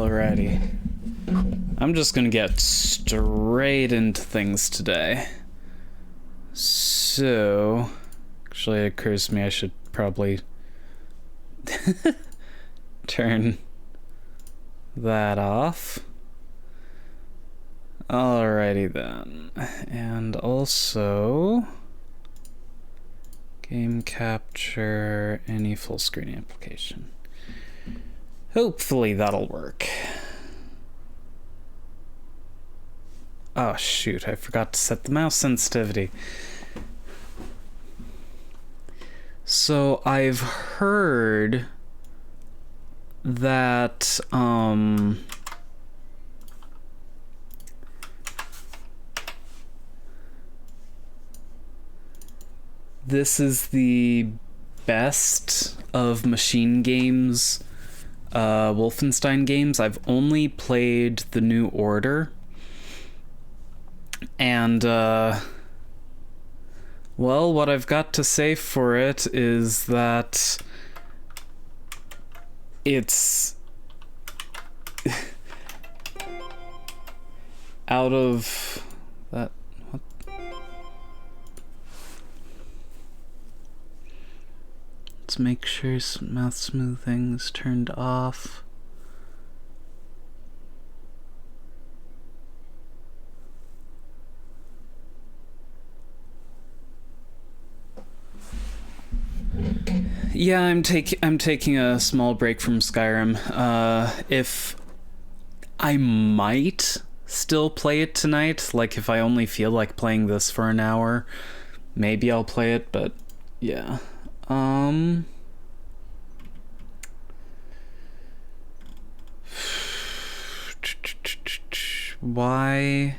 Alrighty. I'm just gonna get straight into things today. So, actually it occurs to me I should probably turn that off. Alrighty then. And also, game capture any full screen application. Hopefully that'll work. Oh shoot, I forgot to set the mouse sensitivity. So I've heard that this is the best of Machine Games Wolfenstein games. I've only played the New Order, and well, what I've got to say for it is that it's out of that. What? Let's make sure mouth smoothing is turned off. Yeah, I'm taking a small break from Skyrim. If I might still play it tonight, like if I only feel like playing this for an hour, maybe I'll play it, but yeah. Why?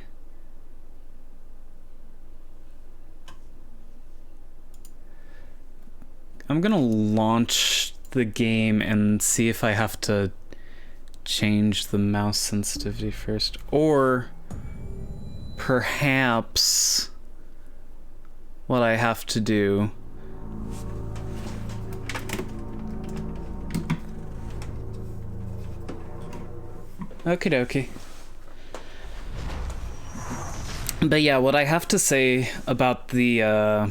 I'm gonna launch the game and see if I have to change the mouse sensitivity first, or perhaps what I have to do okie dokie. But yeah, what I have to say about the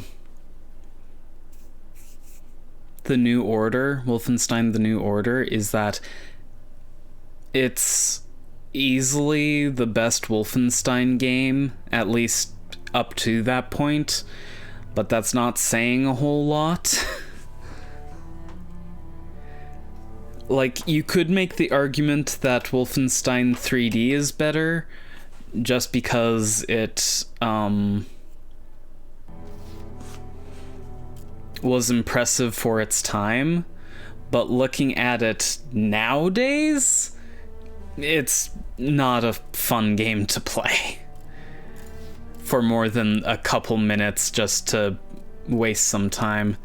New Order, Wolfenstein the New Order, is that it's easily the best Wolfenstein game, at least up to that point, but that's not saying a whole lot. Like, you could make the argument that Wolfenstein 3D is better, just because it, was impressive for its time, but looking at it nowadays, it's not a fun game to play for more than a couple minutes just to waste some time.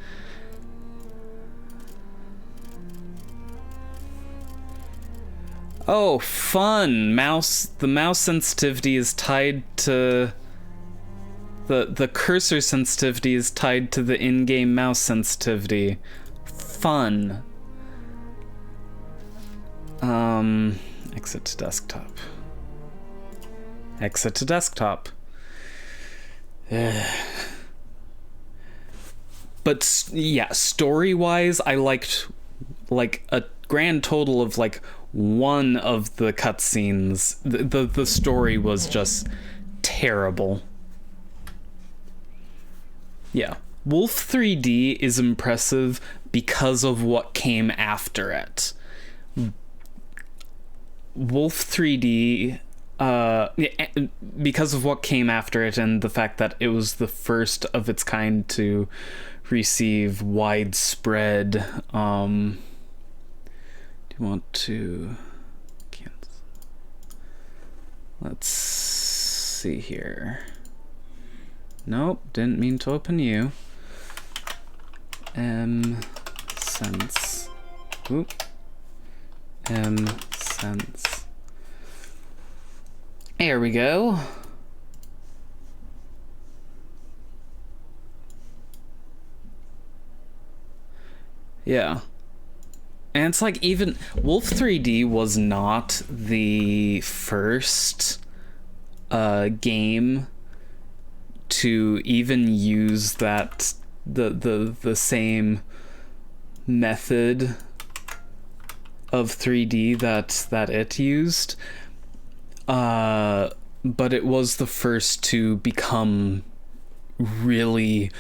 Oh, fun! The mouse sensitivity is tied to the cursor sensitivity is tied to the in-game mouse sensitivity. Fun. Exit to desktop. Exit to desktop. But yeah, story-wise, I liked like a grand total of like one of the cutscenes. The story was just terrible. Yeah, Wolf 3D is impressive because of what came after it. Wolf 3D, because of what came after it and the fact that it was the first of its kind to receive widespread, do you want to cancel? Let's see here. Nope, didn't mean to open you. Sense. Oop. Sense. There we go. Yeah. And it's like, even Wolf 3D was not the first game to even use the same method of 3D that it used. But it was the first to become really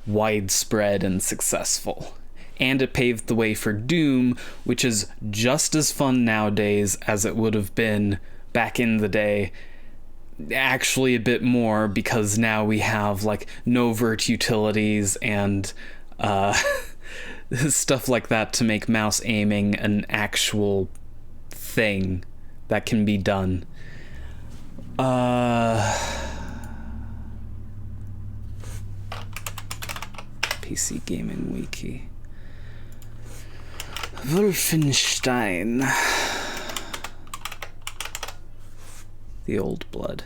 widespread and successful. And it paved the way for Doom, which is just as fun nowadays as it would have been back in the day. Actually a bit more, because now we have like no-vert utilities and stuff like that to make mouse aiming an actual thing that can be done. PC Gaming Wiki. Wolfenstein. The Old Blood.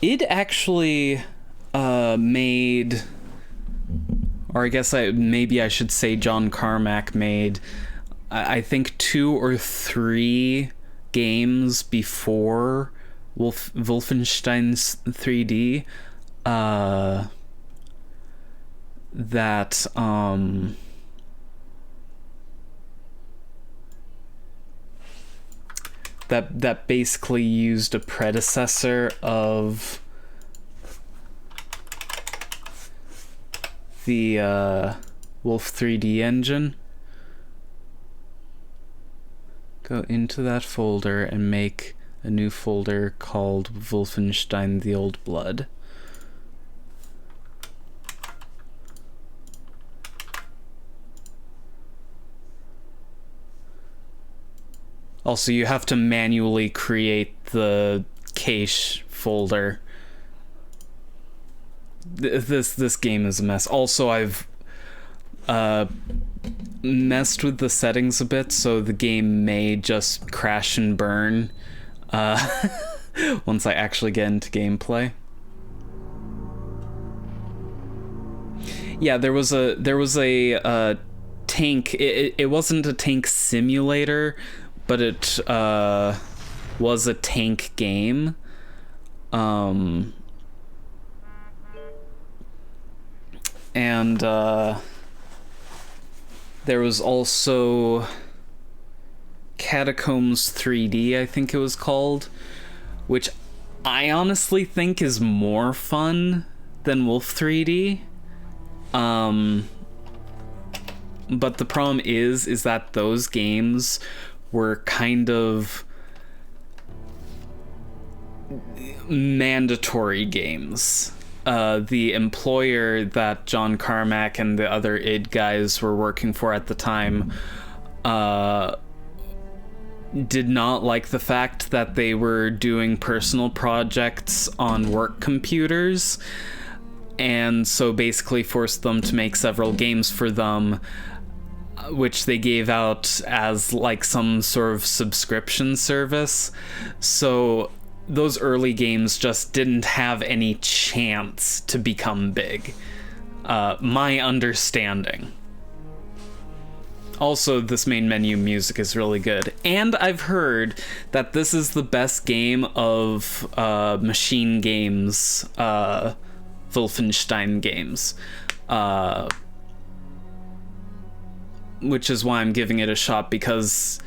It actually made, or I guess maybe I should say John Carmack made, I think 2 or 3 games before Wolfenstein's 3D that basically used a predecessor of the Wolf 3D engine. Go into that folder and make a new folder called Wolfenstein the Old Blood. Also, you have to manually create the cache folder. This game is a mess. Also, I've messed with the settings a bit, so the game may just crash and burn once I actually get into gameplay. Yeah, there was a tank. It wasn't a tank simulator, but it was a tank game. And there was also Catacombs 3D, I think it was called, which I honestly think is more fun than Wolf 3D. But the problem is that those games were kind of mandatory games. The employer that John Carmack and the other id guys were working for at the time did not like the fact that they were doing personal projects on work computers, and so basically forced them to make several games for them, which they gave out as like some sort of subscription service. So those early games just didn't have any chance to become big. My understanding. Also, this main menu music is really good. And I've heard that this is the best game of Machine Games, Wolfenstein games. Which is why I'm giving it a shot, because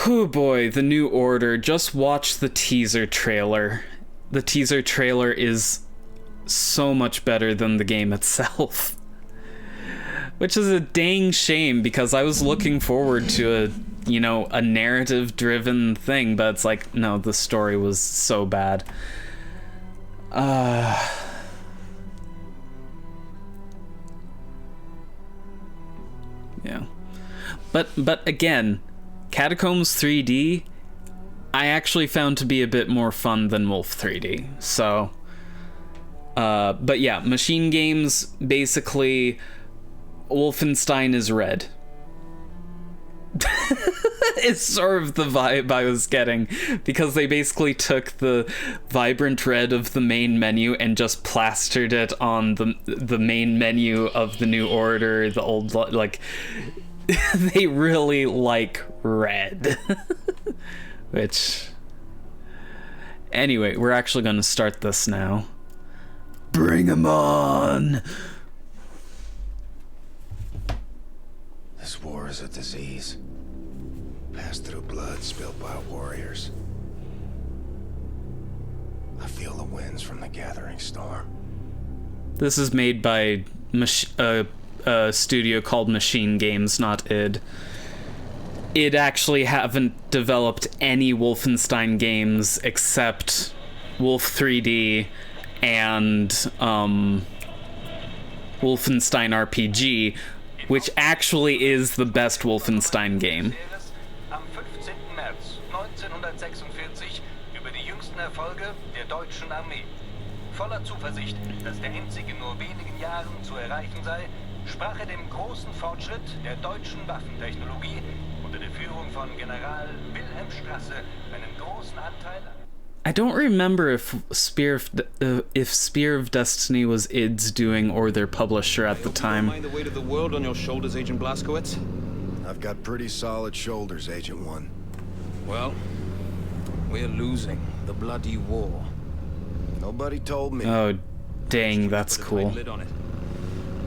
oh boy, the New Order. Just watch the teaser trailer. The teaser trailer is so much better than the game itself. Which is a dang shame, because I was looking forward to a narrative-driven thing, but it's like, no, the story was so bad. Yeah. But again, Catacombs 3D, I actually found to be a bit more fun than Wolf 3D. So, but yeah, Machine Games, basically, Wolfenstein is red. is sort of the vibe I was getting, because they basically took the vibrant red of the main menu and just plastered it on the main menu of the New Order, the old, like, they really like red. Which, anyway, we're actually going to start this now. Bring 'em on! This war is a disease, passed through blood spilled by warriors. I feel the winds from the gathering storm. This is made by a studio called Machine Games, not id. Id actually haven't developed any Wolfenstein games except Wolf 3D and Wolfenstein RPG, which actually is the best Wolfenstein game. Am 15. März 1946 über die jüngsten Erfolge der deutschen Armee. Voller Zuversicht, dass der Endsieg in nur wenigen Jahren zu erreichen sei, sprach er dem großen Fortschritt der deutschen Waffentechnologie unter der Führung von General Wilhelm Strasse einen großen Anteil an. I don't remember if Spear of Destiny was id's doing or their publisher at the time. Mind the weight of the world on your shoulders, Agent Blazkowicz? I've got pretty solid shoulders, Agent 1. Well, we're losing the bloody war. Nobody told me. Oh, dang, that's Put a cool. tight lid on it.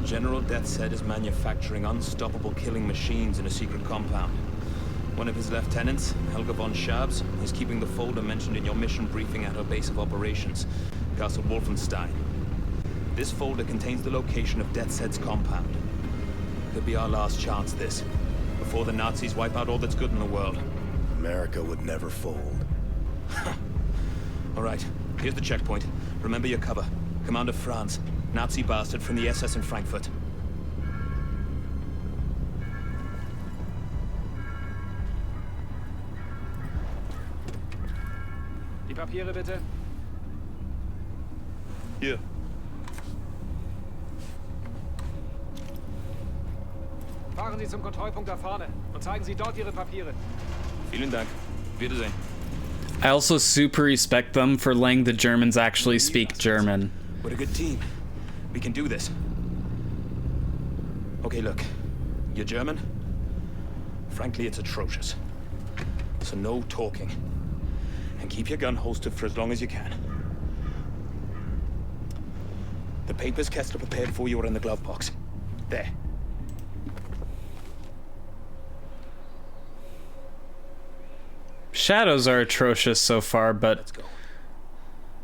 General Deathshead is manufacturing unstoppable killing machines in a secret compound. One of his lieutenants, Helga von Schabs, is keeping the folder mentioned in your mission briefing at her base of operations, Castle Wolfenstein. This folder contains the location of Deathshead's compound. Could be our last chance, this, before the Nazis wipe out all that's good in the world. America would never fold. All right, here's the checkpoint. Remember your cover. Commander Franz, Nazi bastard from the SS in Frankfurt. Die Papiere bitte. Hier. Fahren Sie zum Kontrollpunkt da vorne und zeigen Sie dort Ihre Papiere. Vielen Dank. Wiedersehen. I also super respect them for letting the Germans actually speak German. We're a good team. We can do this. Okay, look. You're German? Frankly, it's atrocious. So no talking. And keep your gun holstered for as long as you can. The papers Kessler prepared for you are in the glove box. There. Shadows are atrocious so far, but Let's go.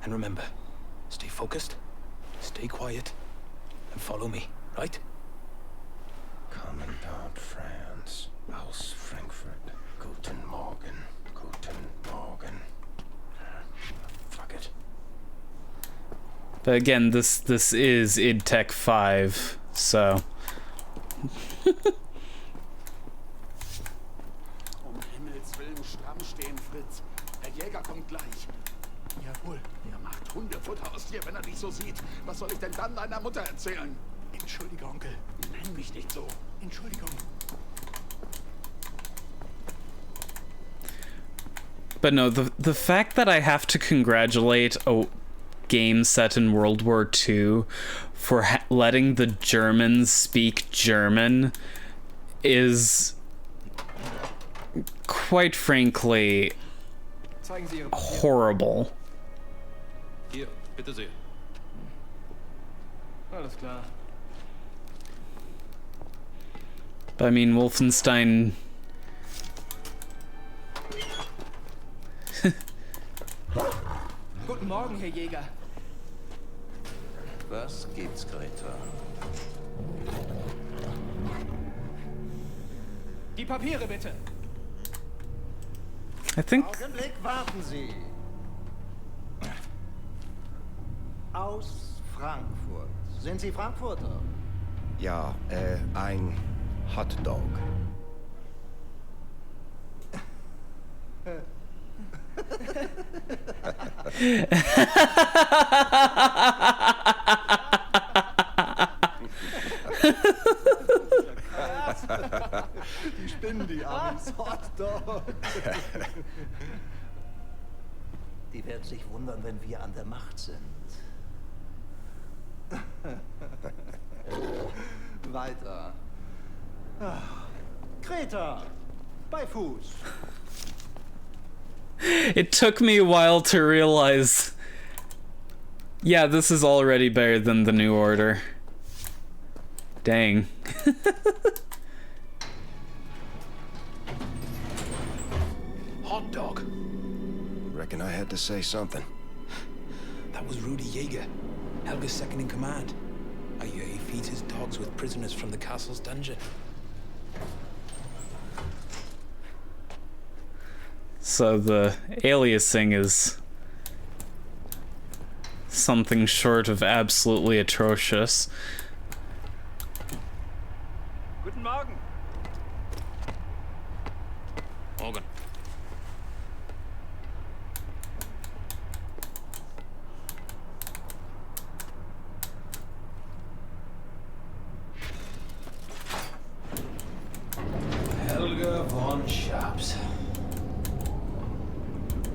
And remember, stay focused, stay quiet, and follow me, right? Commandant Franz, aus Frankfurt. Guten Morgen. Guten Morgen. Fuck it. But again, this is id Tech 5, so Himmels Willen, stramm stehen, Fritz. Der Jäger kommt gleich. Jawohl, er macht Hundefutter aus dir, wenn er dich so sieht. Was soll ich denn dann deiner Mutter erzählen? Entschuldige, Onkel. Nenn mich nicht so. Entschuldigung. but no, the fact that I have to congratulate a game set in World War II for letting the Germans speak German is quite frankly Zeigen Sie Ihre Papiere. horrible. Hier, bitte sehr. Alles klar. But I mean, Wolfenstein. Guten Morgen, Herr Jäger. Was gibt's, Greta? Die Papiere bitte. I think Augenblick, warten Sie. Aus Frankfurt. Sind Sie Frankfurter? Ja, ein Hotdog. Die spinnen, die armen Doch. Die werden sich wundern, wenn wir an der Macht sind. Weiter. Kreta. Bei Fuß. It took me a while to realize, yeah, this is already better than the New Order. Dang. Hot dog. Reckon I had to say something. That was Rudy Jaeger, Helga's second in command. I hear he feeds his dogs with prisoners from the castle's dungeon. So the aliasing is something short of absolutely atrocious. Guten Morgen. Morgan. Helga von Schaps.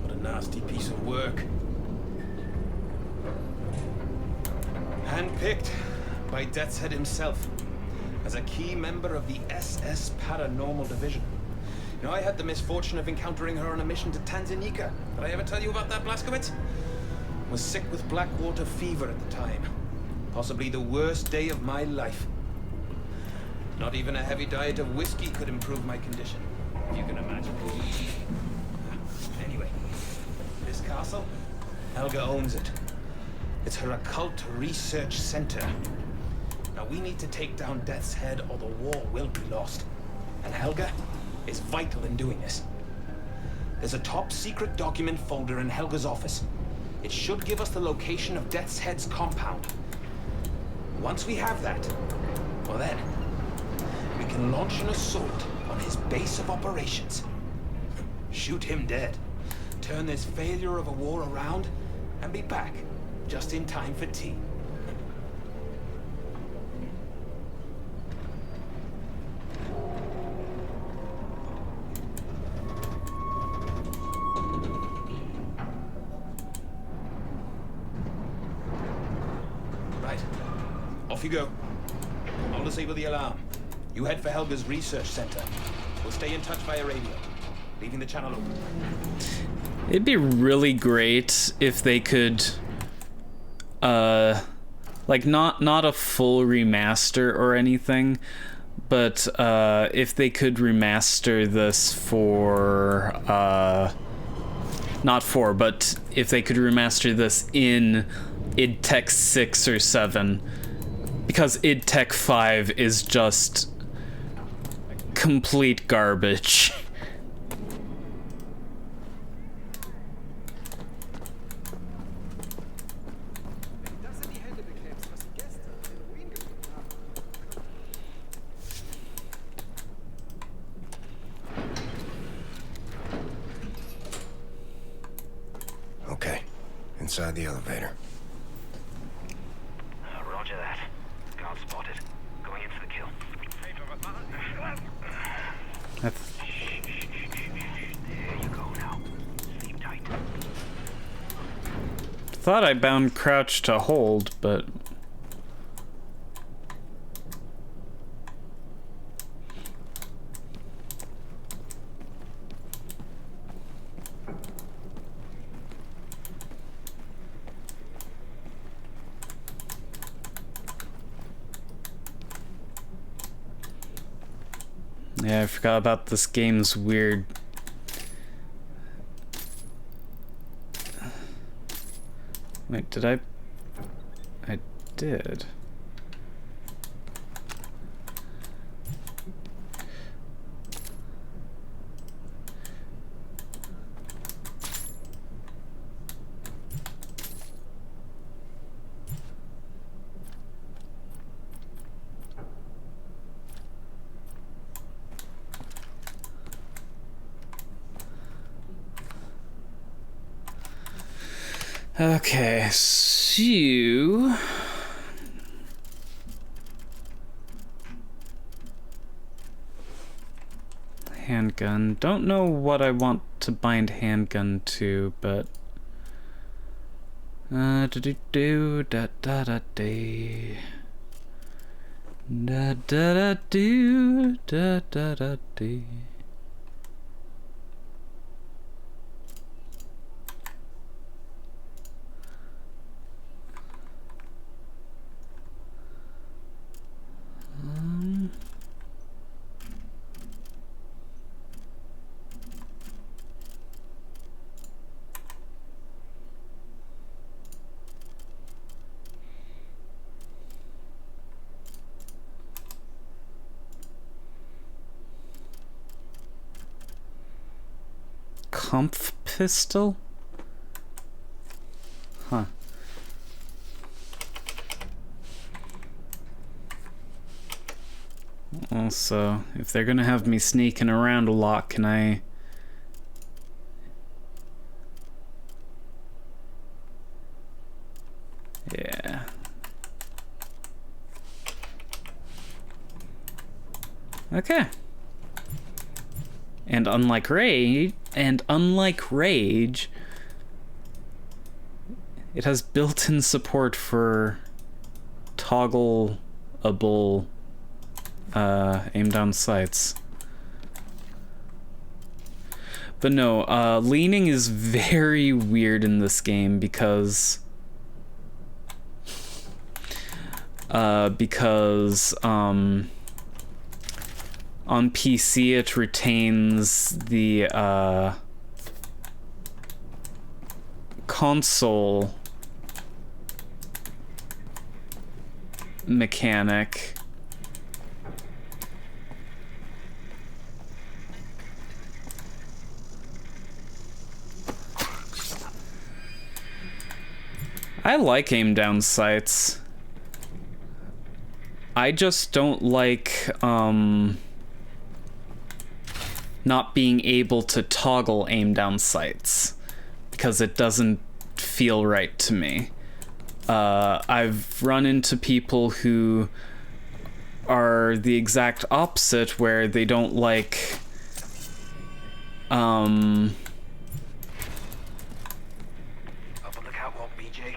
What a nasty piece of work. Handpicked by Death's Head himself as a key member of the SS Paranormal Division. You know, I had the misfortune of encountering her on a mission to Tanzania. Did I ever tell you about that, Blazkowicz? Was sick with blackwater fever at the time. Possibly the worst day of my life. Not even a heavy diet of whiskey could improve my condition, if you can imagine. Anyway, this castle, Helga owns it. It's her occult research center. Now we need to take down Death's Head or the war will be lost. And Helga is vital in doing this. There's a top secret document folder in Helga's office. It should give us the location of Death's Head's compound. Once we have that, well then, we can launch an assault on his base of operations. Shoot him dead. Turn this failure of a war around and be back just in time for tea. Right. Off you go. I'll disable the alarm. You head for Helga's research center. We'll stay in touch via radio, leaving the channel open. It'd be really great if they could, like not a full remaster or anything, but if they could remaster this for, but if they could remaster this in id Tech 6 or 7, because id Tech 5 is just complete garbage. Das in die Hände bekämst, was sie gestern in den Ruin gefunden haben. Okay, inside the elevator. Roger that. Guard spotted. Going in for the kill. There you go now. Sleep tight. Thought I bound crouch to hold, but yeah, I forgot about this game's weird. Wait, did I did. Okay, so handgun. Don't know what I want to bind handgun to, but da da do da da da dee. Da da da do da da da dee. Kampf pistol? Huh. Also, if they're gonna have me sneaking around a lot, can I... Yeah. Okay. And unlike Rage, it has built-in support for toggleable aim down sights. But no, leaning is very weird in this game because on PC it retains the console mechanic. I like aim down sights. I just don't like not being able to toggle aim down sights because it doesn't feel right to me. I've run into people who are the exact opposite, where they don't like Up on the catwalk, BJ.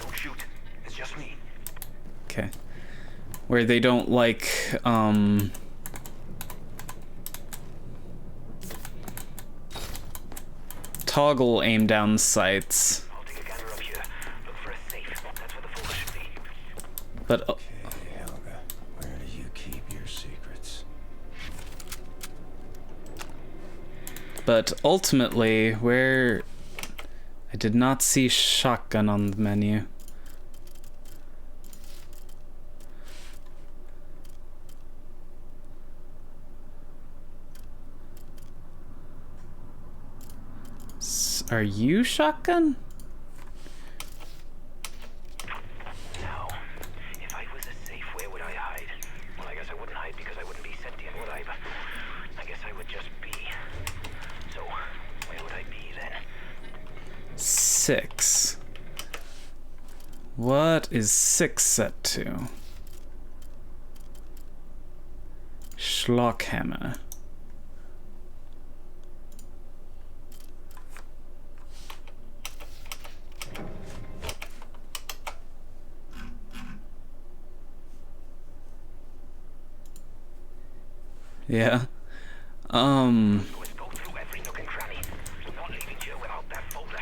Don't shoot. It's just me. okay, where they don't like toggle aim down sights. I'll take a gander up here. Look for a safe. That's where the folder should be. But Okay, Helga, where do you keep your secrets? But ultimately, where I did not see shotgun on the menu. Are you shotgun? Now, if I was a safe, where would I hide? Well, I guess I wouldn't hide because I wouldn't be sentient, would I? But I guess I would just be. So, where would I be then? 6. What is 6 set to? Schlockhammer. Yeah. Let's go through every nook and cranny. Not leaving here without that folder.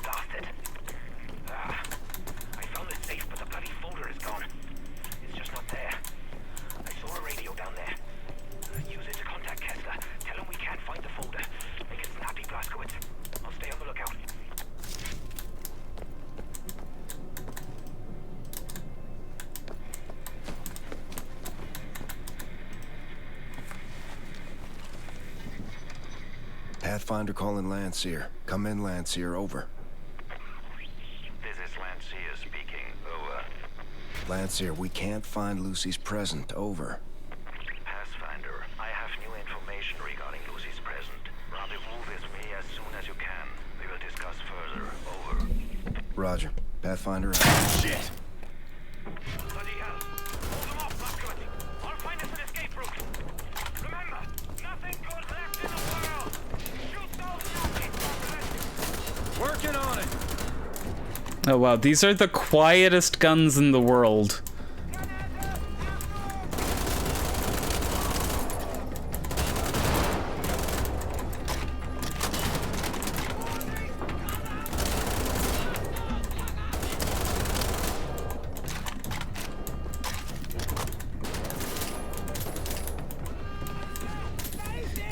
Bastard. I found the safe, but the bloody folder is gone. It's just not there. I saw a radio down there. Use it to contact Kessler. Tell him we can't find the folder. Make it snappy, Blaskowitz. I'll stay on the lookout. Pathfinder calling Landseer. Come in, Landseer. Over. This is Landseer speaking. Over. Landseer, we can't find Lucy's present. Over. Pathfinder, I have new information regarding Lucy's present. Rendezvous with me as soon as you can. We will discuss further. Over. Roger. Pathfinder out. Shit! Bloody hell. Hold them off, Blaskowitz. I'll find us an escape route. Oh wow, these are the quietest guns in the world.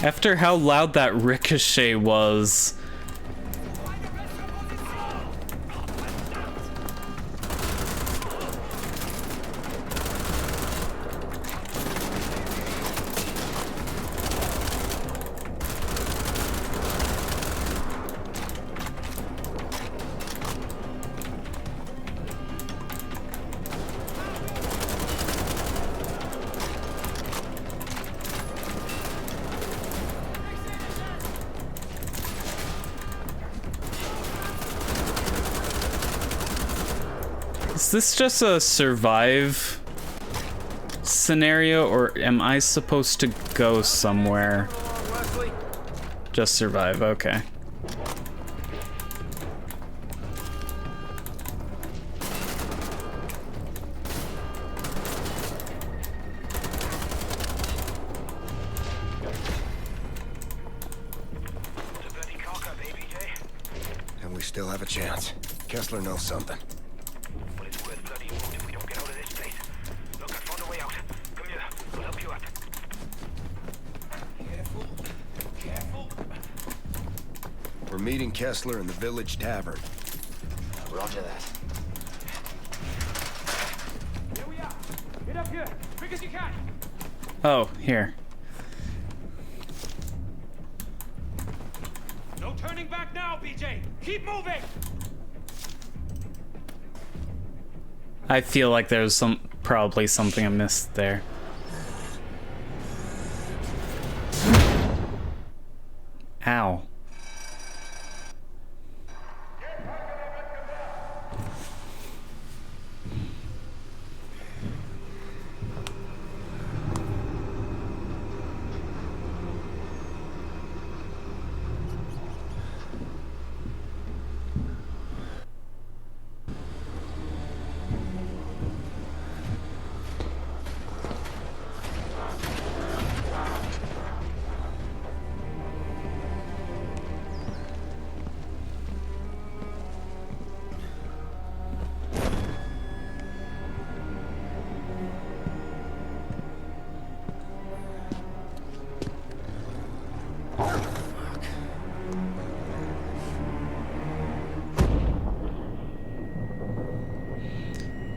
After how loud that ricochet was. Is this just a survive scenario, or am I supposed to go somewhere? Just survive, okay. And we still have a chance. Kessler knows something. But it's worth bloody moot if we don't get out of this place. Look, I found a way out. Come here, I'll help you out. Careful. Careful. We're meeting Kessler in the village tavern. Roger that. Here we are. Get up here, quick as you can. Oh, here. No turning back now, BJ. Keep moving. I feel like there's probably something I missed there. Ow.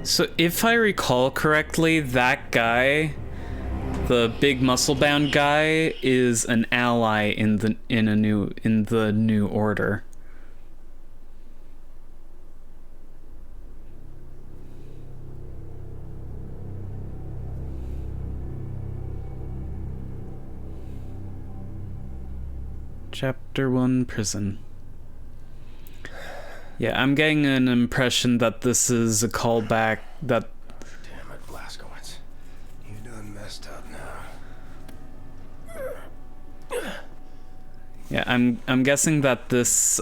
So if I recall correctly, that guy, the big muscle-bound guy, is an ally in the new order. Chapter 1, Prison. Yeah, I'm getting an impression that this is a callback that... Damn it, Blazkowicz. You done messed up now. Yeah, I'm guessing that this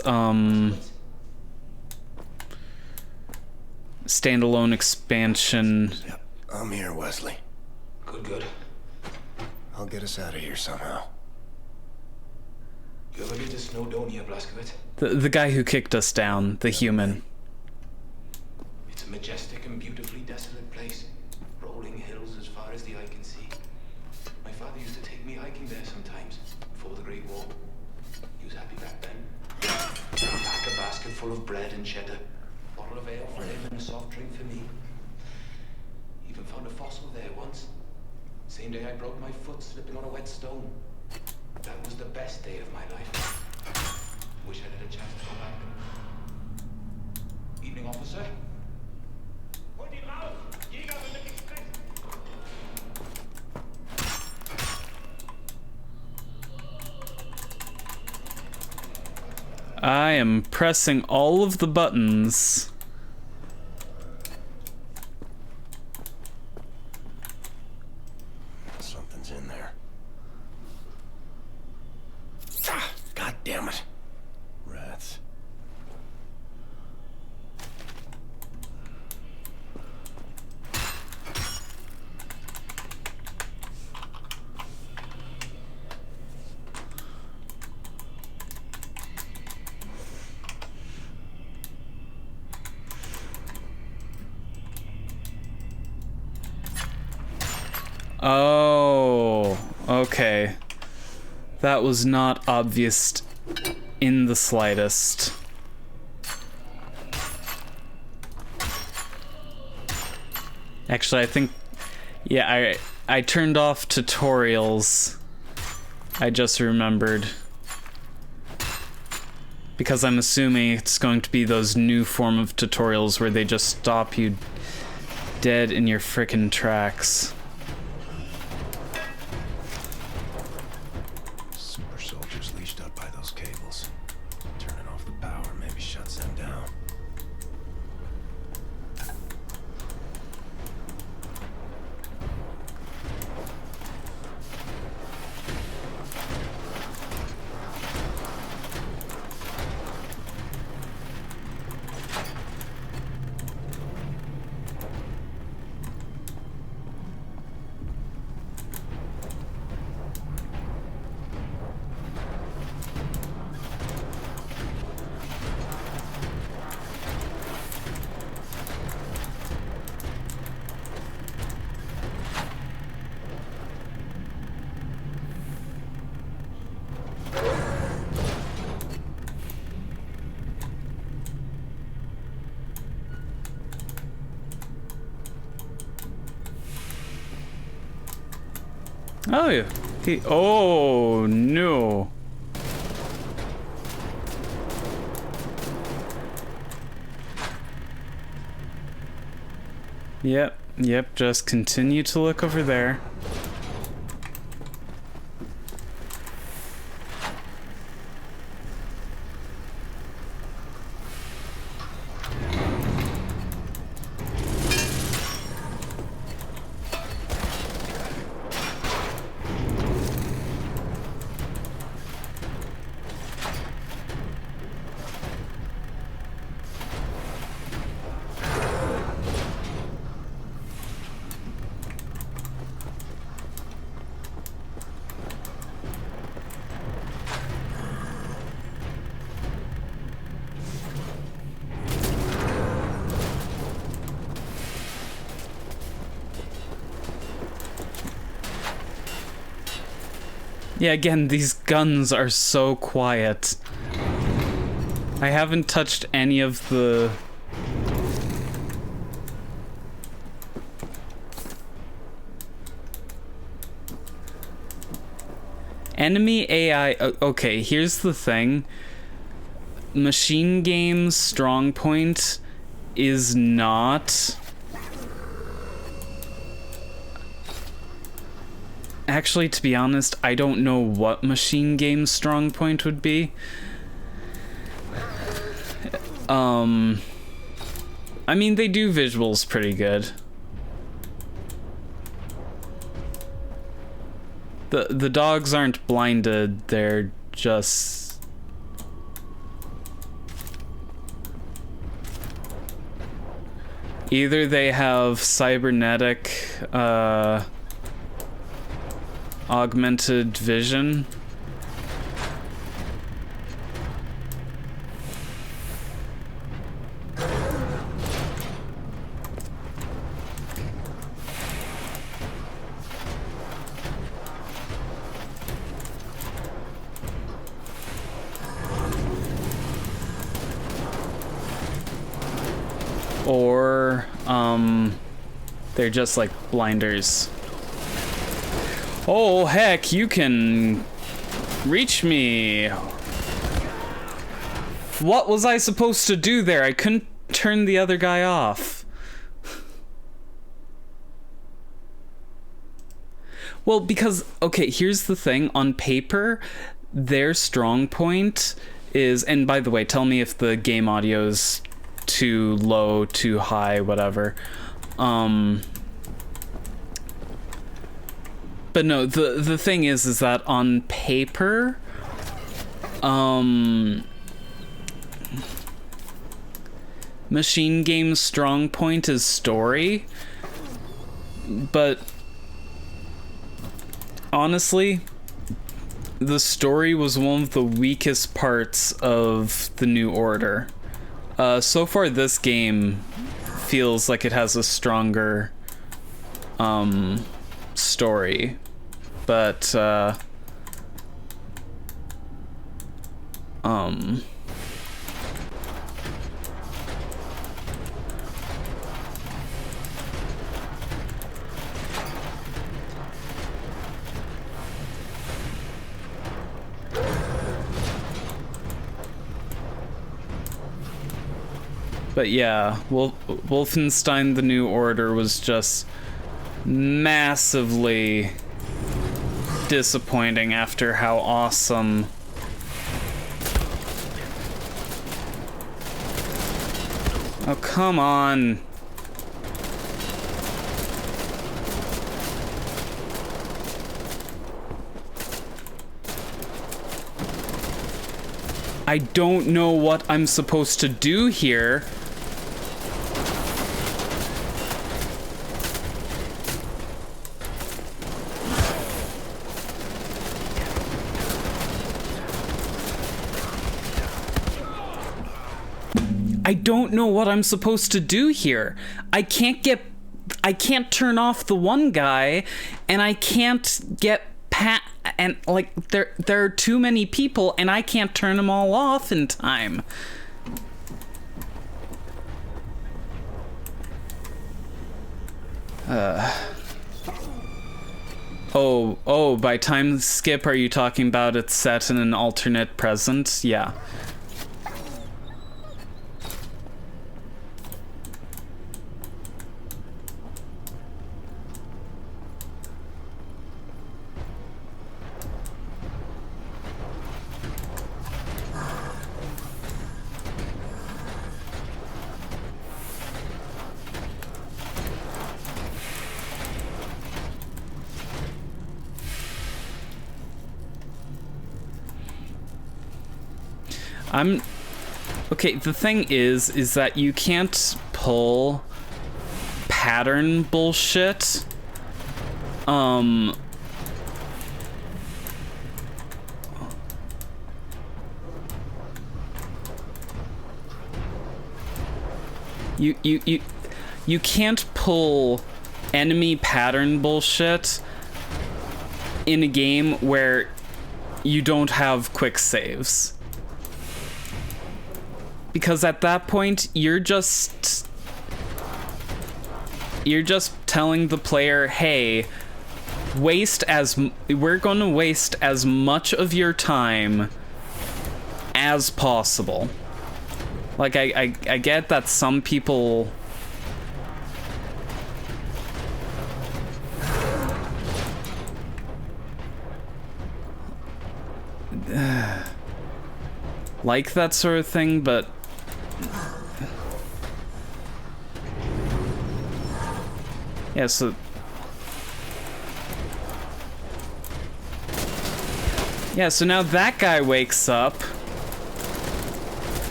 standalone expansion... Yep, I'm here, Wesley. Good. I'll get us out of here somehow. You ever been to Snowdonia, Blazkowicz? The guy who kicked us down, the human. It's a majestic and beautifully desolate place. Rolling hills as far as the eye can see. My father used to take me hiking there sometimes, before the Great War. He was happy back then. Pack a basket full of bread and cheddar. Bottle of ale for him and a soft drink for me. Even found a fossil there once. Same day I broke my foot slipping on a wet stone. That was the best day of my life. Wish I had a chance to go back. Evening, officer. Holt ihn raus! Jäger will mit nichts sprechen! I am pressing all of the buttons. Something's in there. God damn it. Rats. Oh, okay. That was not obvious in the slightest. Actually, I think... Yeah, I turned off tutorials. I just remembered. Because I'm assuming it's going to be those new form of tutorials where they just stop you dead in your frickin' tracks. Super soldiers leashed up by those cables. Turning off the power maybe shuts them down. Oh, yeah. Oh, no. Yep, just continue to look over there. Yeah, again, these guns are so quiet. I haven't touched any of the... Enemy AI... Okay, here's the thing. Machine Game's strong point is not... Actually, to be honest, I don't know what Machine Game's strong point would be. I mean, they do visuals pretty good. The dogs aren't blinded, they're just... Either they have cybernetic, augmented vision. Or, they're just like blinders. Oh, heck, you can reach me. What was I supposed to do there? I couldn't turn the other guy off. Well, because, okay, here's the thing. On paper, their strong point is, and by the way, tell me if the game audio is too low, too high, whatever. But no, the thing is that on paper, Machine Game's strong point is story, but honestly, the story was one of the weakest parts of the New Order. So far, this game feels like it has a stronger story, but but yeah, Wolfenstein: The New Order was just massively disappointing after how awesome oh, come on. I don't know what I'm supposed to do here. I don't know what I'm supposed to do here. I can't turn off the one guy, and I can't get and like there are too many people, and I can't turn them all off in time. Oh, by time skip, are you talking about it's set in an alternate present? Yeah. Okay, the thing is that you can't pull pattern bullshit. You can't pull enemy pattern bullshit in a game where you don't have quick saves. Because at that point, you're just telling the player, hey, we're gonna waste as much of your time as possible. Like, I get that some people like that sort of thing, but yeah, so now that guy wakes up.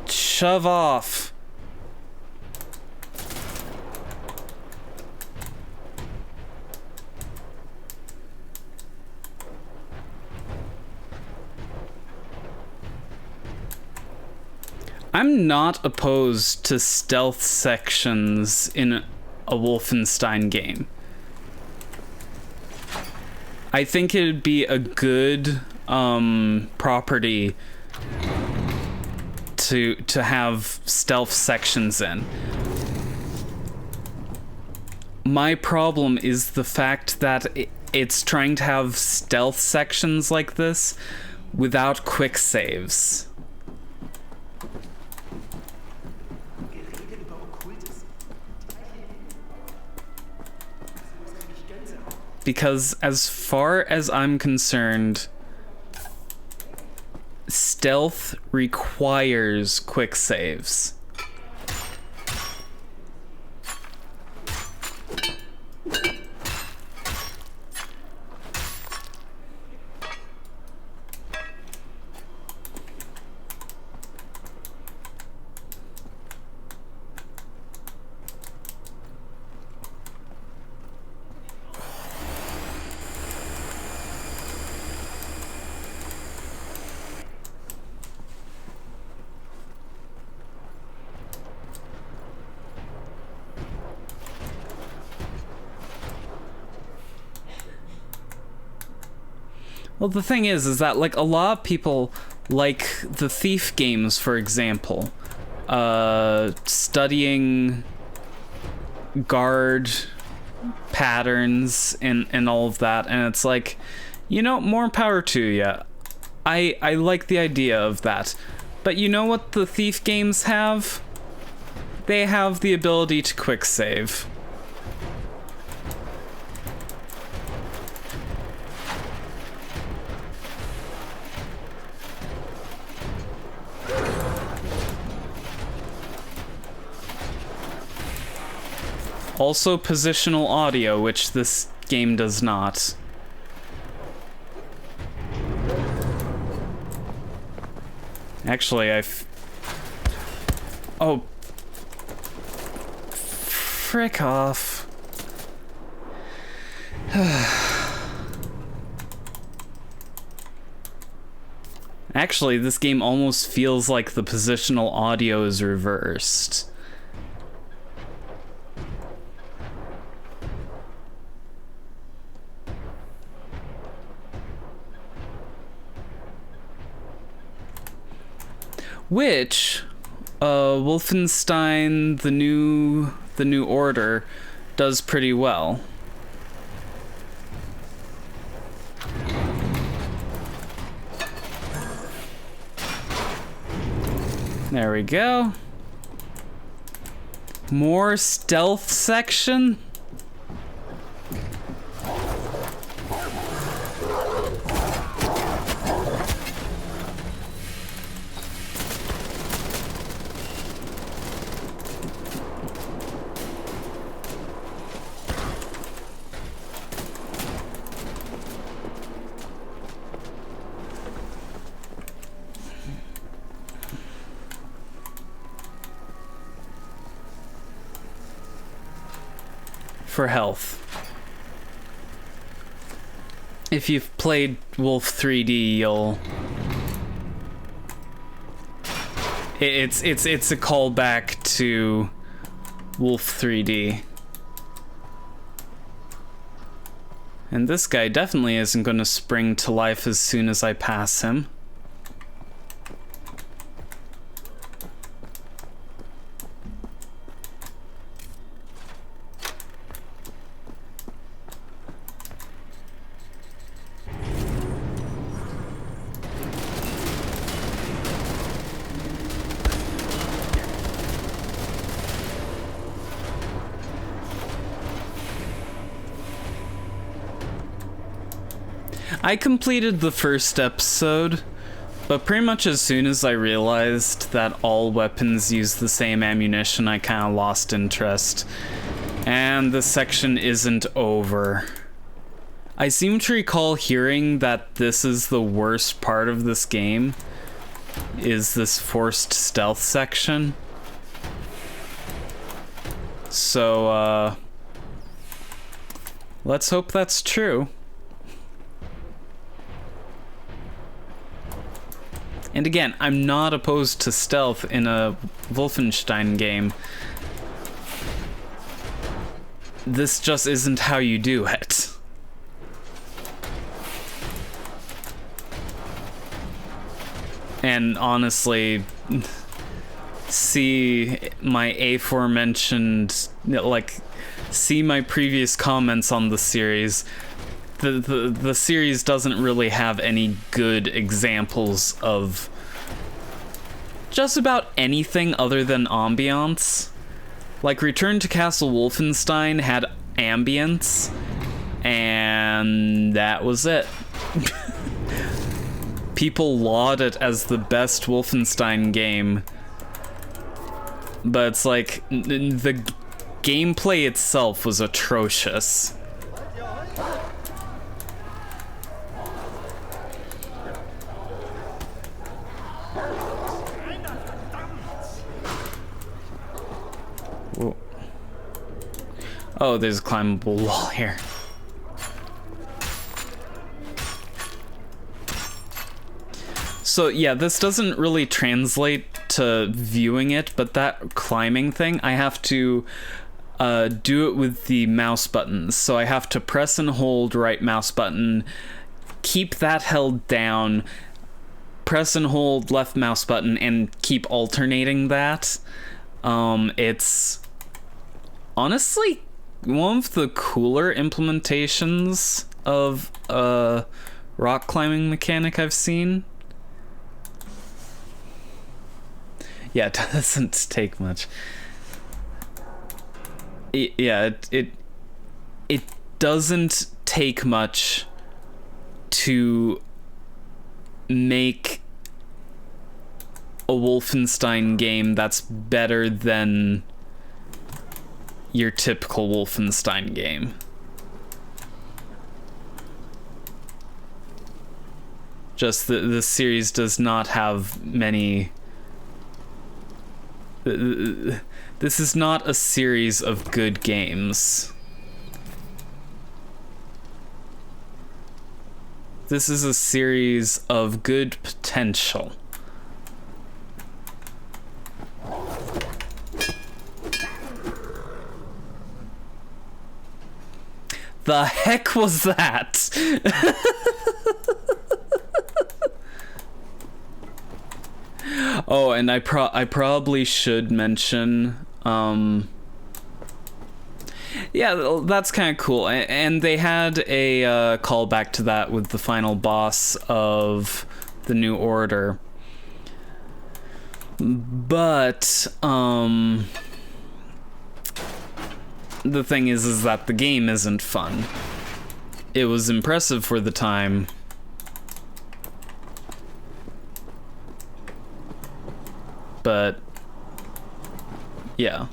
Shove off. I'm not opposed to stealth sections in a Wolfenstein game. I think it'd be a good property to have stealth sections in. My problem is the fact that it's trying to have stealth sections like this without quick saves. Because as far as I'm concerned, stealth requires quick saves. Well, the thing is that, like, a lot of people, like the Thief games, for example, studying guard patterns and all of that, and it's like, you know, more power to you. I like the idea of that. But you know what the Thief games have? They have the ability to quick save. Also positional audio, which this game does not. Actually, oh. Frick off. Actually, this game almost feels like the positional audio is reversed. Which, Wolfenstein, the new order, does pretty well. There we go. More stealth section? For health. If you've played Wolf 3D, you'll... It's a callback to Wolf 3D. And this guy definitely isn't going to spring to life as soon as I pass him. I completed the first episode, but pretty much as soon as I realized that all weapons use the same ammunition, I kind of lost interest. And this section isn't over. I seem to recall hearing that this is the worst part of this game, is this forced stealth section. So, let's hope that's true. And again, I'm not opposed to stealth in a Wolfenstein game. This just isn't how you do it. And honestly, see my aforementioned, like, see my previous comments on the series. The series doesn't really have any good examples of just about anything other than ambiance. Like, Return to Castle Wolfenstein had ambience, and that was it. People laud it as the best Wolfenstein game, but it's like, the gameplay itself was atrocious. Whoa. Oh, there's a climbable wall here. So yeah, this doesn't really translate to viewing it, but that climbing thing, I have to do it with the mouse buttons. So I have to press and hold right mouse button, keep that held down, press and hold left mouse button, and keep alternating that. It's honestly one of the cooler implementations of a rock climbing mechanic I've seen. Yeah, it doesn't take much. It doesn't take much to make a Wolfenstein game that's better than your typical Wolfenstein game. Just the series does not have many... This is not a series of good games. This is a series of good potential. The heck was that? Oh, and I probably should mention, yeah, that's kind of cool. And they had a callback to that with the final boss of the New Order. But, the thing is that the game isn't fun. It was impressive for the time. But yeah,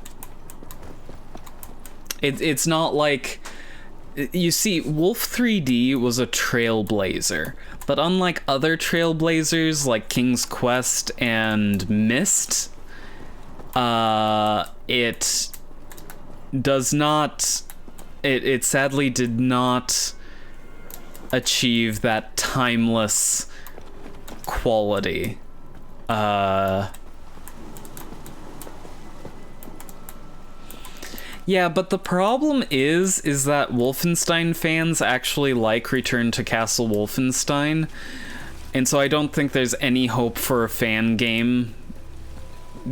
it's not like, you see, Wolf 3D was a trailblazer, but unlike other trailblazers like King's Quest and Myst, it does not, it sadly did not achieve that timeless quality. Yeah, but the problem is that Wolfenstein fans actually like Return to Castle Wolfenstein, and so I don't think there's any hope for a fan game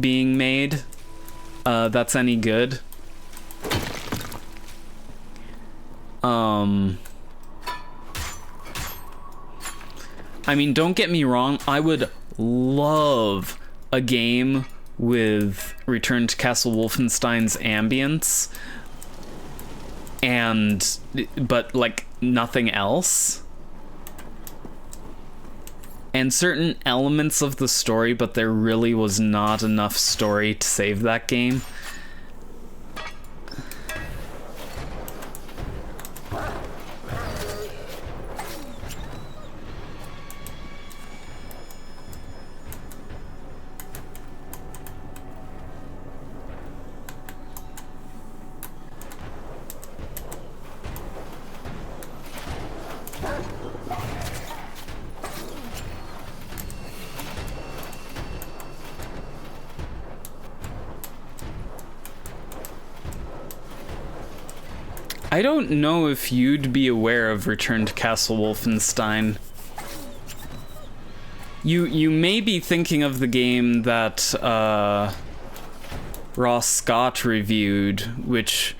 being made that's any good. I mean, don't get me wrong, I would love a game with Return to Castle Wolfenstein's ambience, but like nothing else, and certain elements of the story, but there really was not enough story to save that game. I don't know if you'd be aware of Return to Castle Wolfenstein. You may be thinking of the game that Ross Scott reviewed, which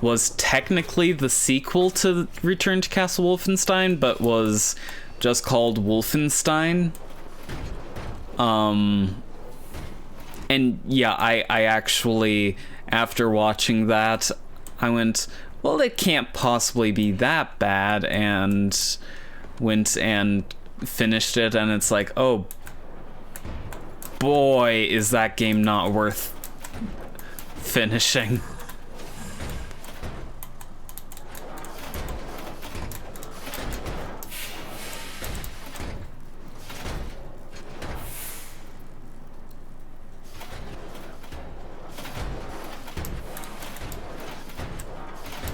was technically the sequel to Return to Castle Wolfenstein, but was just called Wolfenstein. And yeah, I actually, after watching that, I went, well, it can't possibly be that bad, and went and finished it, and it's like, oh boy, is that game not worth finishing.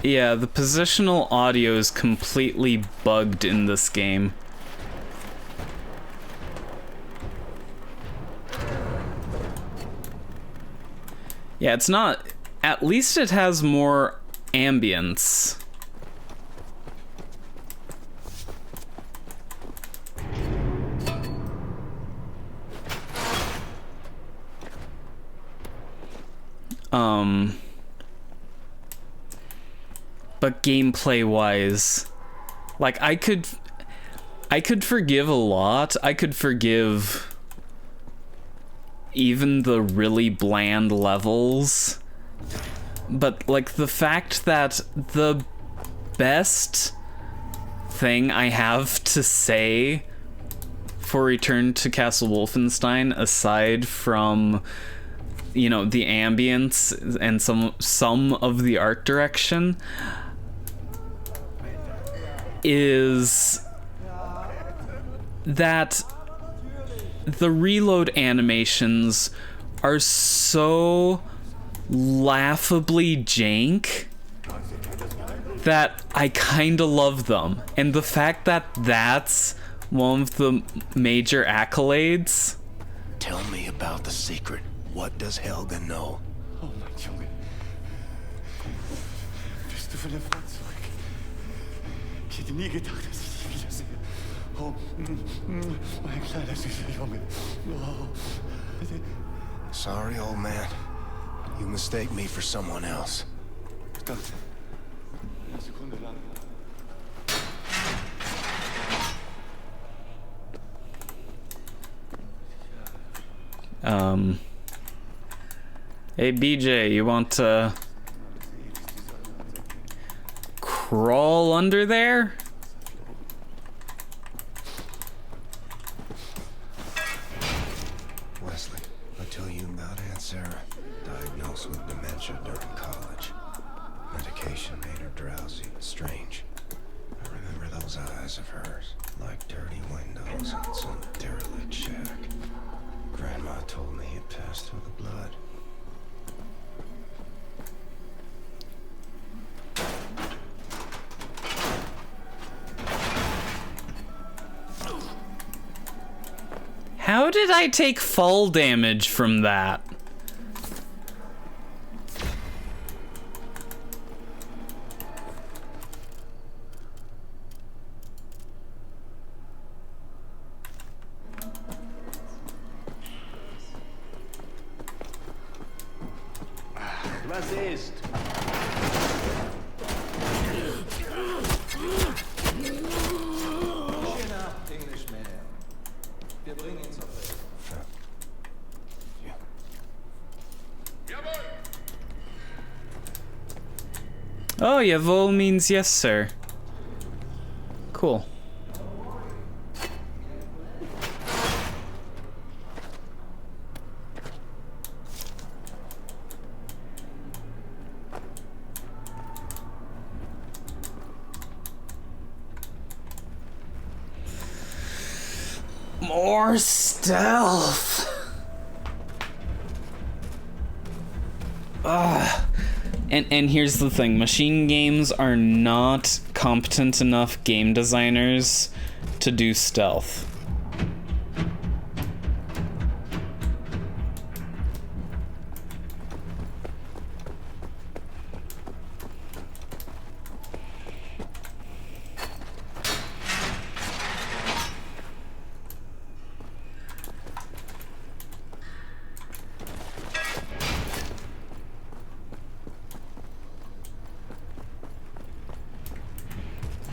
Yeah, the positional audio is completely bugged in this game. Yeah, it's not... At least it has more ambience. But gameplay-wise, like, I could forgive a lot. I could forgive even the really bland levels. But, like, the fact that the best thing I have to say for Return to Castle Wolfenstein, aside from, you know, the ambience and some of the art direction, is that the reload animations are so laughably jank that I kinda love them. And the fact that that's one of the major accolades. Tell me about the secret. What does Helga know? Oh, mein Junge. Bist du von dem Fahrzeug? Ich hätte nie gedacht, dass ich dich wiedersehe. Oh, mein kleiner süßer Junge. Oh. Sorry, old man. You mistake me for someone else. Ich dachte, eine Sekunde lang. Hey BJ, you want to crawl under there? Wesley, I tell you about Aunt Sarah. Diagnosed with dementia during college. Medication made her drowsy. Strange. I remember those eyes of hers, like dirty windows in some derelict shack. Grandma told me it passed through the blood. How did I take fall damage from that? Was ist? Oh, jawohl means yes, sir. Cool. More stealth. Ugh. And here's the thing, machine games are not competent enough game designers to do stealth.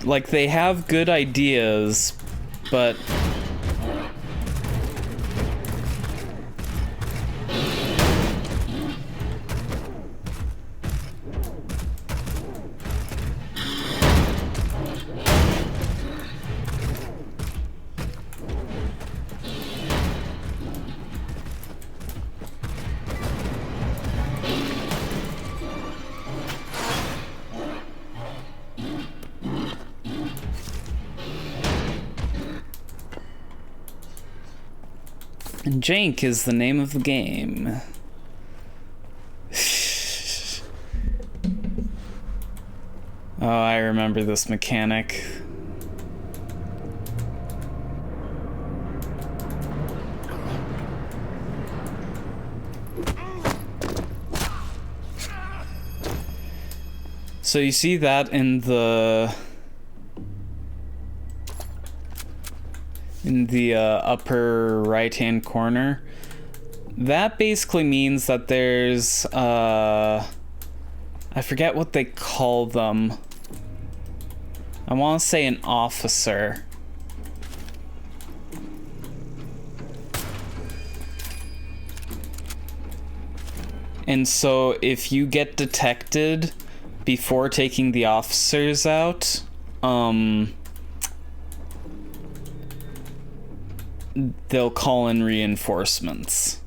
Like, they have good ideas, but Jank is the name of the game. Oh, I remember this mechanic. So you see that in the upper right-hand corner. that basically means that there's, I forget what they call them. I want to say an officer. And so if you get detected before taking the officers out, they'll call in reinforcements.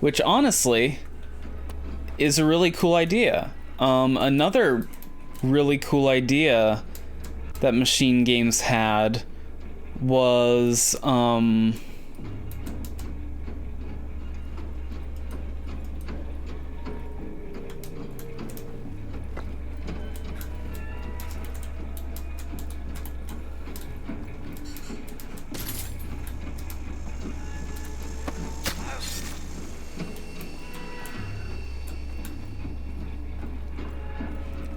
Which honestly is a really cool idea. Another really cool idea that Machine Games had was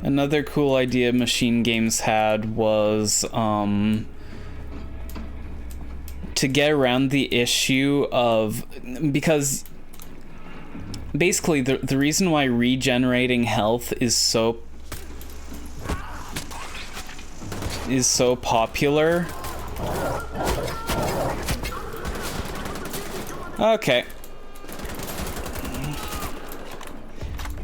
another cool idea Machine Games had was to get around the issue of, because basically the reason why regenerating health is so popular. Okay.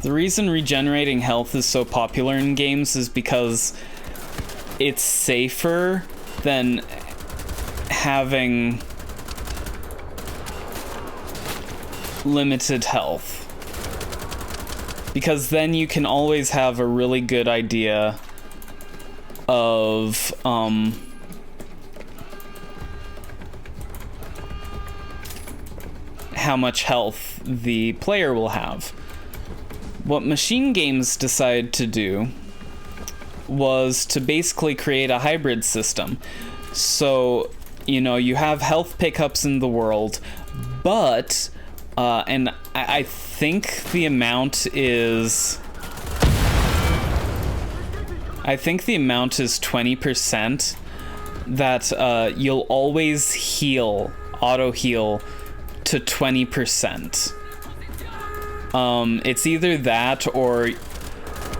The reason regenerating health is so popular in games is because it's safer than having limited health. Because then you can always have a really good idea of how much health the player will have. What Machine Games decided to do was to basically create a hybrid system. So, you know, you have health pickups in the world, but, and I think the amount is... I think the amount is 20%, that you'll always heal, auto-heal, to 20%. It's either that or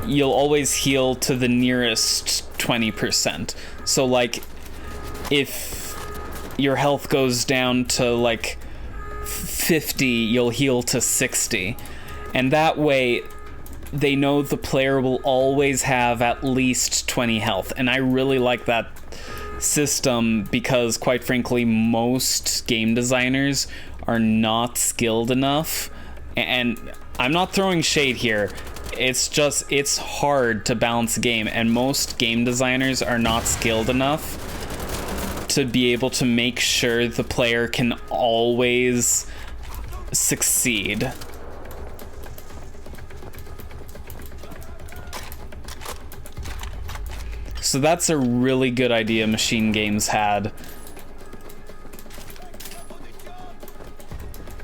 you'll always heal to the nearest 20%. So, like, if your health goes down to, like, 50, you'll heal to 60. And that way, they know the player will always have at least 20 health. And I really like that system because, quite frankly, most game designers are not skilled enough. And I'm not throwing shade here. It's just, it's hard to balance a game, and most game designers are not skilled enough to be able to make sure the player can always succeed. So that's a really good idea Machine Games had.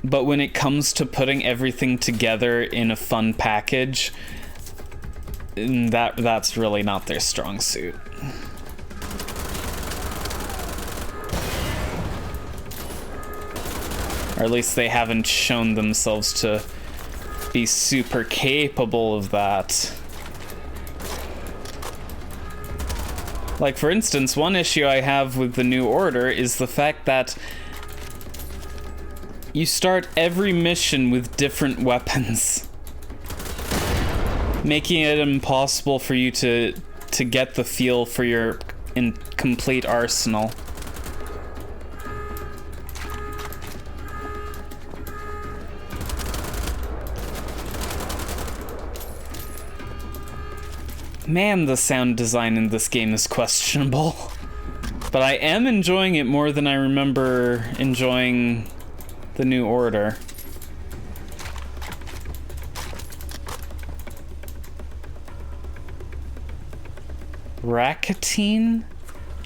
But when it comes to putting everything together in a fun package, that's really not their strong suit. Or at least they haven't shown themselves to be super capable of that. Like, for instance, one issue I have with the New Order is the fact that you start every mission with different weapons, making it impossible for you to get the feel for your complete arsenal. Man, the sound design in this game is questionable. But I am enjoying it more than I remember enjoying the New Order. Racketein?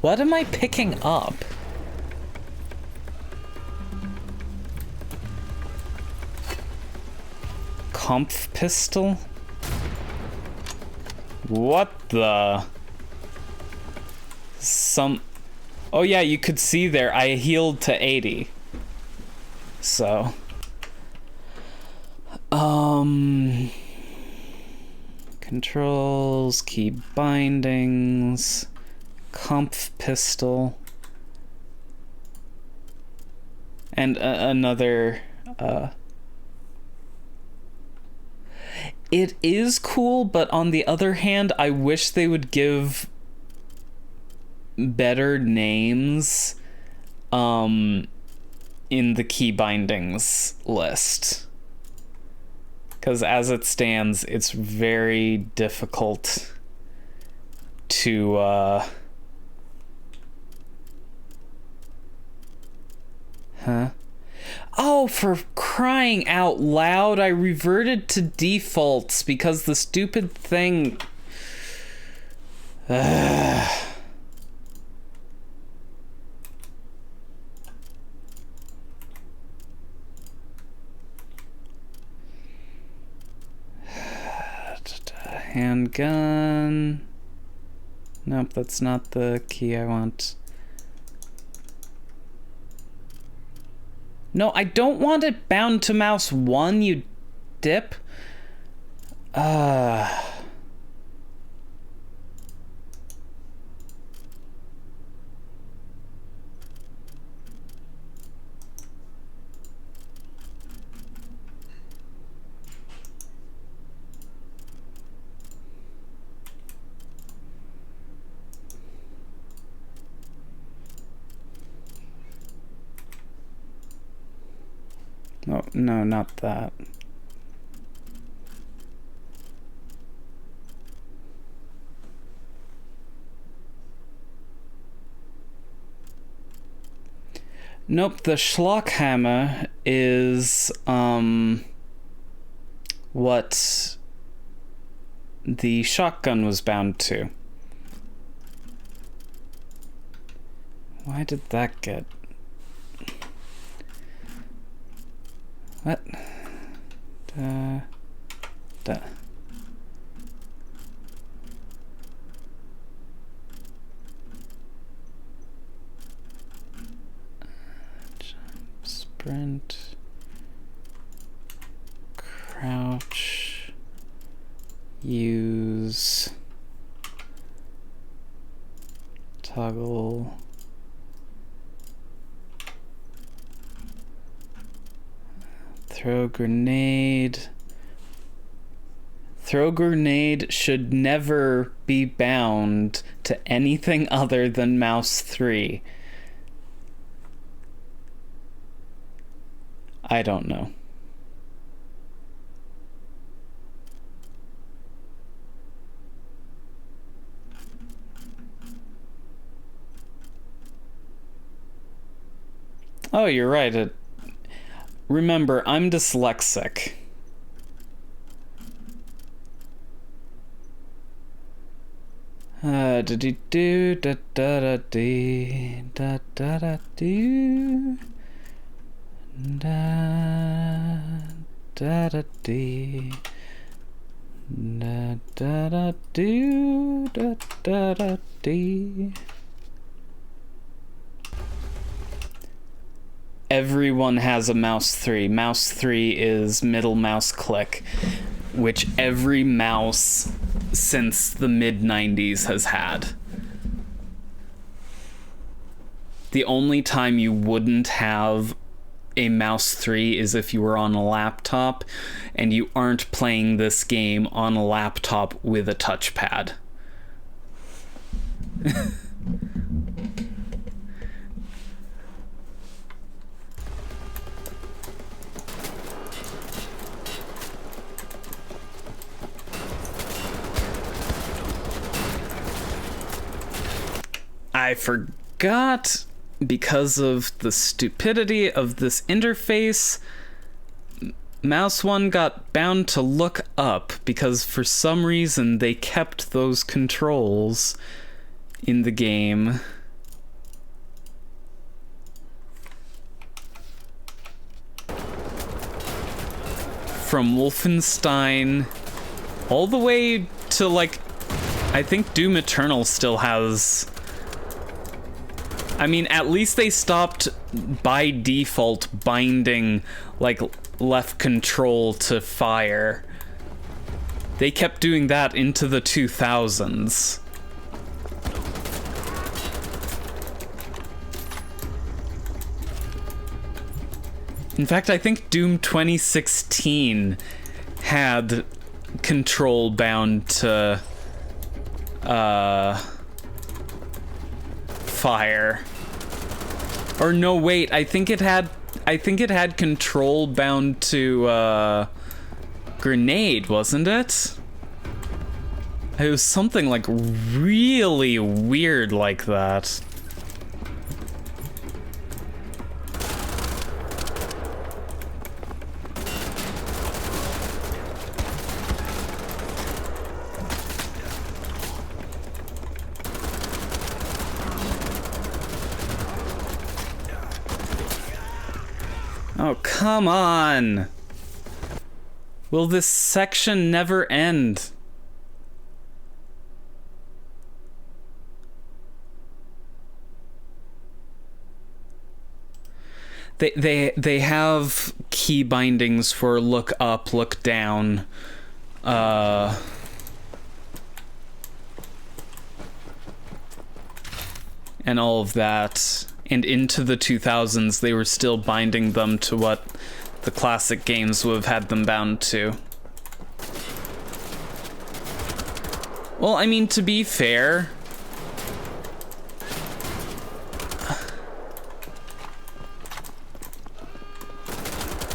What am I picking up? Kampf pistol? What the? Oh yeah, you could see there, I healed to 80. So. Controls, key bindings, comp pistol. And another, It is cool, but on the other hand, I wish they would give better names in the key bindings list. Because as it stands, it's very difficult to Oh, for crying out loud, I reverted to defaults because the stupid thing... Handgun... Nope, that's not the key I want. No, I don't want it bound to mouse 1, you dip. Oh, no, not that. Nope, the Schlockhammer is, what the shotgun was bound to. Why did that get... What? Da. Jump, sprint, crouch, use, toggle. Throw grenade. Throw grenade should never be bound to anything other than mouse 3. I don't know. Oh, you're right. Remember, I'm dyslexic. Da da do da da da dee da da da do da da da dee da da da do da da da dee. Everyone has a mouse 3. Mouse 3 is middle mouse click, which every mouse since the mid-90s has had. The only time you wouldn't have a mouse 3 is if you were on a laptop and you aren't playing this game on a laptop with a touchpad. I forgot, because of the stupidity of this interface, mouse 1 got bound to look up because for some reason they kept those controls in the game. From Wolfenstein all the way to, like, I think Doom Eternal still has I mean, at least they stopped by default binding like left control to fire. They kept doing that into the 2000s. In fact, I think Doom 2016 had control bound to fire. Or no, wait, I think it had control bound to grenade, wasn't it? It was something like really weird like that. Oh, come on! Will this section never end? They have key bindings for look up, look down, and all of that. And into the 2000s, they were still binding them to what the classic games would have had them bound to. Well, I mean, to be fair,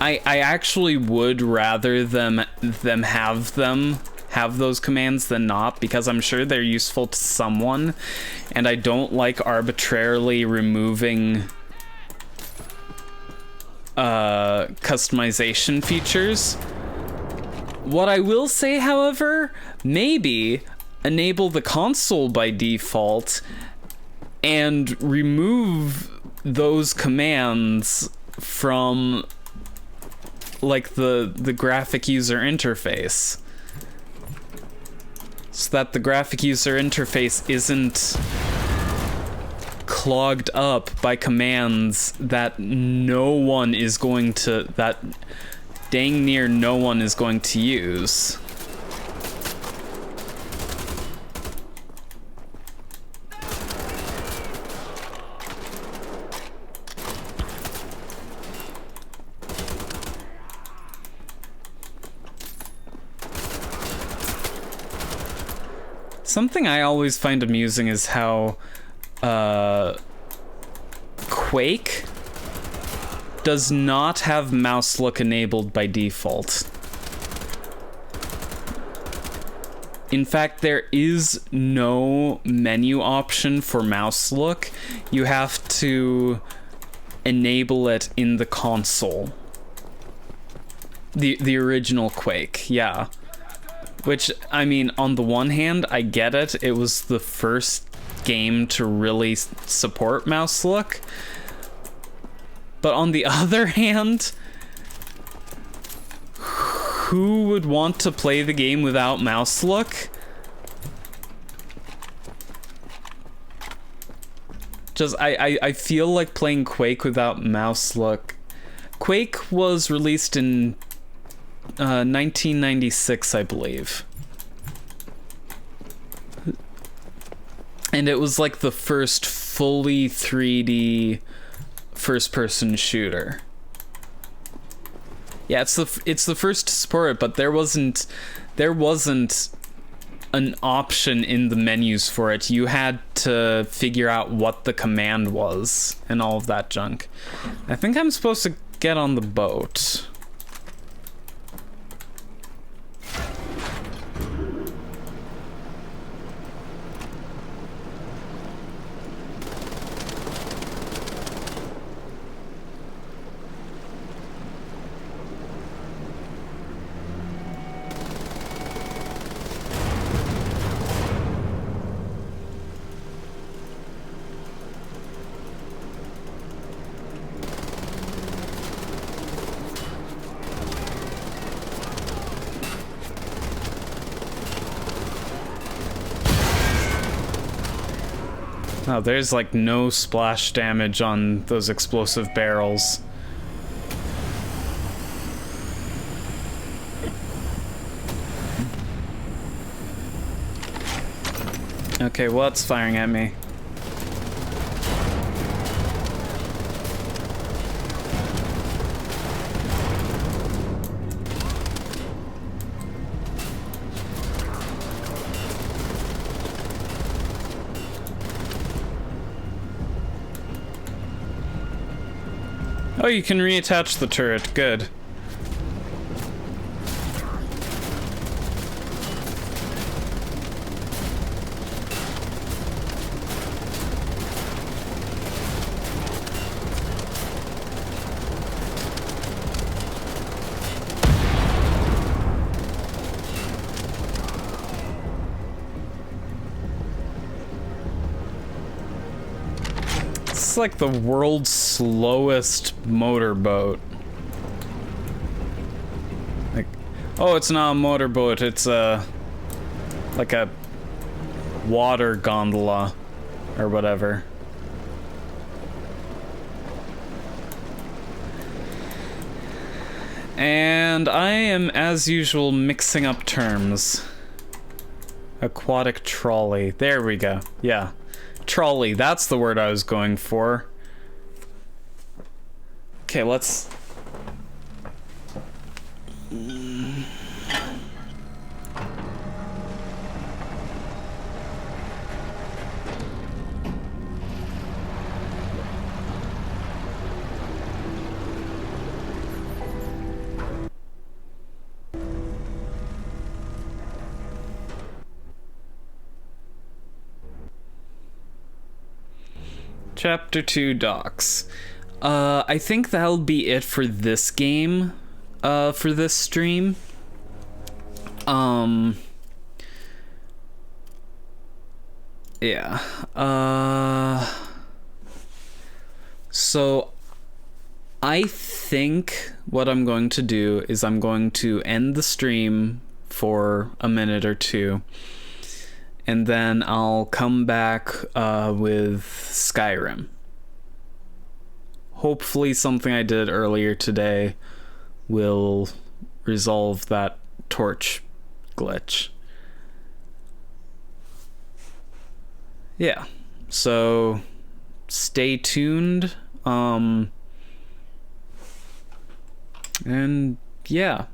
I actually would rather them have those commands than not, because I'm sure they're useful to someone, and I don't like arbitrarily removing customization features. What I will say, however, maybe enable the console by default and remove those commands from like the graphic user interface, so that the graphic user interface isn't clogged up by commands that that dang near no one is going to use. Something I always find amusing is how Quake does not have mouse look enabled by default. In fact, there is no menu option for mouse look. You have to enable it in the console. The original Quake, yeah. Which, I mean, on the one hand, I get it. It was the first game to really support mouse look. But on the other hand, who would want to play the game without mouse look? Just, I feel like playing Quake without mouse look. Quake was released in 1996, I believe. And it was like the first fully 3D first-person shooter. Yeah, it's the first to support it, but there wasn't an option in the menus for it. You had to figure out what the command was and all of that junk. I think I'm supposed to get on the boat. Oh, there's like no splash damage on those explosive barrels. Okay, what's firing at me? Oh, you can reattach the turret. Good. It's like the world's slowest motorboat. Like, oh, it's not a motorboat, it's like a water gondola or whatever. And I am, as usual, mixing up terms. Aquatic trolley. There we go. Yeah. Trolley, that's the word I was going for. Okay, let's... Chapter 2 Docks. I think that'll be it for this game, for this stream. Yeah. So I think what I'm going to do is I'm going to end the stream for a minute or two. And then I'll come back with Skyrim. Hopefully something I did earlier today will resolve that torch glitch. Yeah, so stay tuned. And yeah.